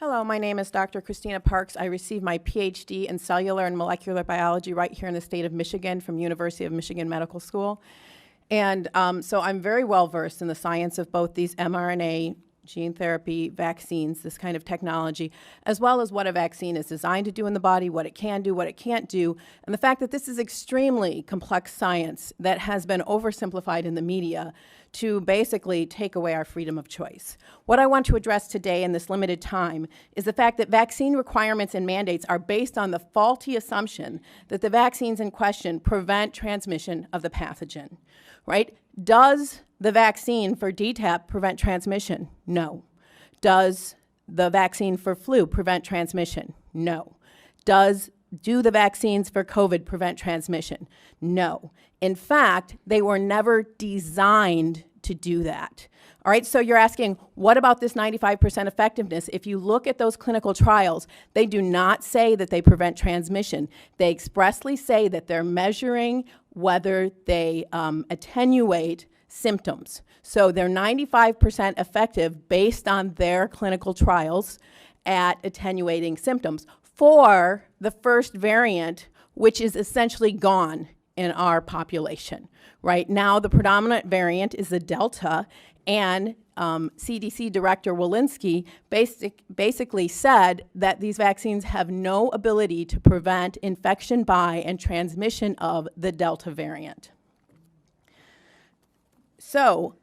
Hello, my name is Dr. Christina Parks. I received my PhD in cellular and molecular biology right here in the state of Michigan from University of Michigan Medical School. And so I'm very well versed in the science of both these mRNA gene therapy vaccines, this kind of technology, as well as what a vaccine is designed to do in the body, what it can do, what it can't do, and the fact that this is extremely complex science that has been oversimplified in the media to basically take away our freedom of choice. What I want to address today in this limited time is the fact that vaccine requirements and mandates are based on the faulty assumption that the vaccines in question prevent transmission of the pathogen, right? Does the vaccine for DTaP prevent transmission? No. Does the vaccine for flu prevent transmission? No. Do the vaccines for COVID prevent transmission? No. In fact, they were never designed to do that. All right, so you're asking, what about this 95% effectiveness? If you look at those clinical trials, they do not say that they prevent transmission. They expressly say that they're measuring whether they attenuate symptoms. So they're 95% effective based on their clinical trials at attenuating symptoms for the first variant, which is essentially gone in our population. Right now, the predominant variant is the Delta, and CDC Director Walensky basically said that these vaccines have no ability to prevent infection by and transmission of the Delta variant. So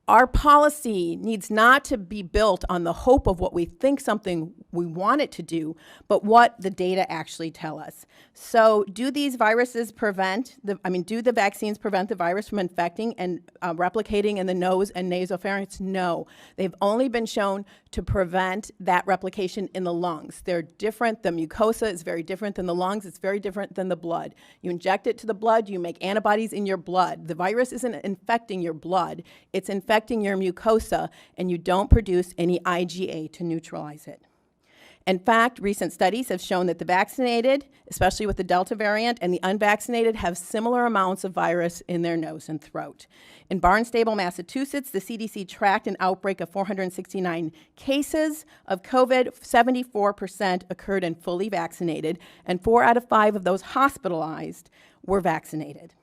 our policy needs not to be built on the hope of what we think something we want it to do, but what the data actually tell us. So do these viruses prevent, do the vaccines prevent the virus from infecting and replicating in the nose and nasopharynx? No. They've only been shown to prevent that replication in the lungs. They're different. The mucosa is very different than the lungs. It's very different than the blood. You inject it to the blood, you make antibodies in your blood. The virus isn't infecting your blood. It's infecting your mucosa, and you don't produce any IgA to neutralize it. In fact, recent studies have shown that the vaccinated, especially with the Delta variant, and the unvaccinated have similar amounts of virus in their nose and throat. In Barnstable, Massachusetts, the CDC tracked an outbreak of 469 cases of COVID. 74% occurred in fully vaccinated, and 4 out of 5 of those hospitalized were vaccinated.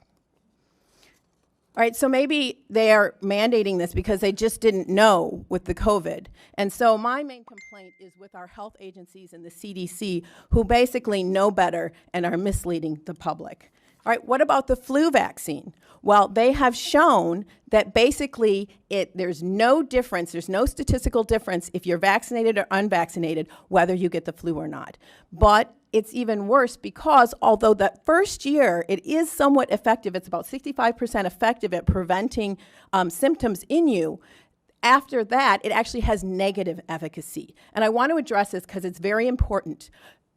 All right, so maybe they are mandating this because they just didn't know with the COVID. And so my main complaint is with our health agencies and the CDC, who basically know better and are misleading the public. All right, what about the flu vaccine? Well, they have shown that basically there's no difference, there's no statistical difference if you're vaccinated or unvaccinated, whether you get the flu or not. But it's even worse because although that first year it is somewhat effective, it's about 65% effective at preventing symptoms in you, after that it actually has negative efficacy. And I want to address this because it's very important.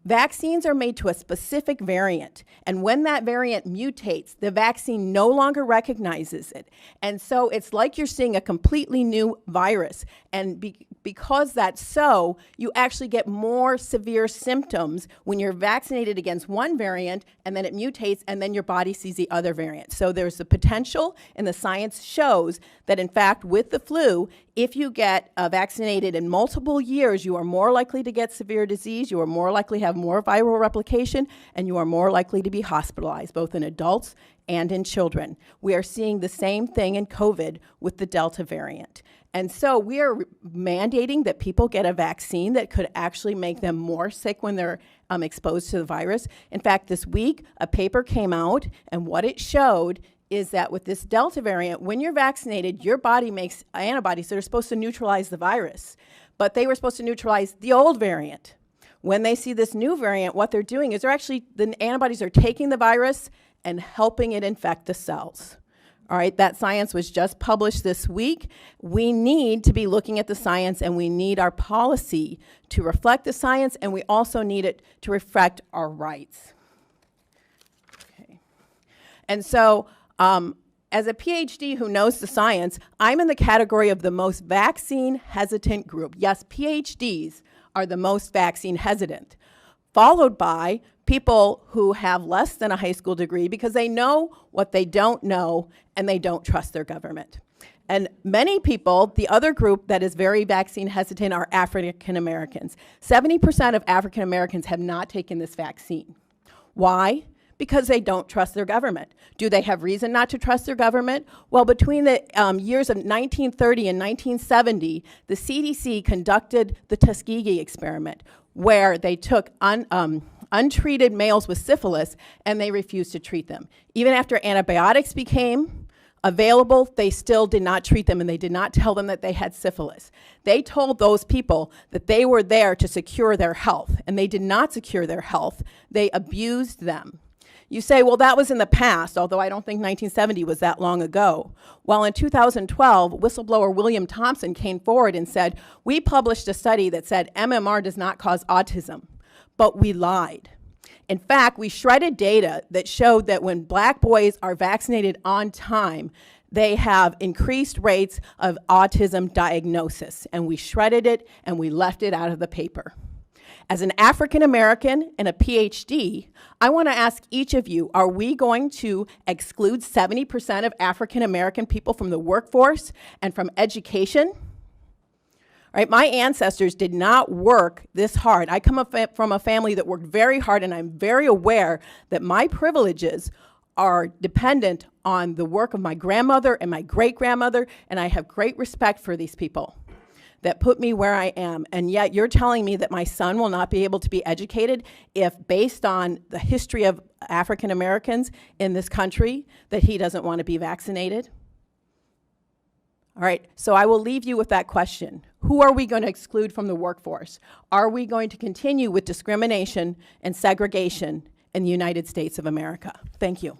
Vaccines are made to a specific variant, and when that variant mutates, the vaccine no longer recognizes it. And so it's like you're seeing a completely new virus. And because that's so, you actually get more severe symptoms when you're vaccinated against one variant, and then it mutates, and then your body sees the other variant. So there's the potential, and the science shows that, in fact, with the flu, if you get vaccinated in multiple years, you are more likely to get severe disease, you are more likely to have more viral replication, and you are more likely to be hospitalized, both in adults and in children. We are seeing the same thing in COVID with the Delta variant. And so we are mandating that people get a vaccine that could actually make them more sick when they're exposed to the virus. In fact, this week, a paper came out, and what it showed is that with this Delta variant, when you're vaccinated, your body makes antibodies that are supposed to neutralize the virus. But they were supposed to neutralize the old variant. When they see this new variant, what they're doing is the antibodies are taking the virus and helping it infect the cells. All right, that science was just published this week. We need to be looking at the science, and we need our policy to reflect the science, and we also need it to reflect our rights. Okay. And so, as a PhD who knows the science, I'm in the category of the most vaccine hesitant group. Yes, PhDs are the most vaccine hesitant, followed by people who have less than a high school degree because they know what they don't know and they don't trust their government. And many people, the other group that is very vaccine hesitant are African Americans. 70% of African Americans have not taken this vaccine. Why? Because they don't trust their government. Do they have reason not to trust their government? Well, between the years of 1930 and 1970, the CDC conducted the Tuskegee experiment, where they took untreated males with syphilis and they refused to treat them. Even after antibiotics became available, they still did not treat them, and they did not tell them that they had syphilis. They told those people that they were there to secure their health, and they did not secure their health. They abused them. You say, well, that was in the past, although I don't think 1970 was that long ago. Well, in 2012, whistleblower William Thompson came forward and said, we published a study that said MMR does not cause autism, but we lied. In fact, we shredded data that showed that when black boys are vaccinated on time, they have increased rates of autism diagnosis. And we shredded it and we left it out of the paper. As an African American and a PhD, I want to ask each of you, are we going to exclude 70% of African American people from the workforce and from education? Right, my ancestors did not work this hard. I come from a family that worked very hard, and I'm very aware that my privileges are dependent on the work of my grandmother and my great-grandmother, and I have great respect for these people that put me where I am. And yet you're telling me that my son will not be able to be educated if, based on the history of African Americans in this country, that he doesn't want to be vaccinated? All right, so I will leave you with that question. Who are we going to exclude from the workforce? Are we going to continue with discrimination and segregation in the United States of America? Thank you.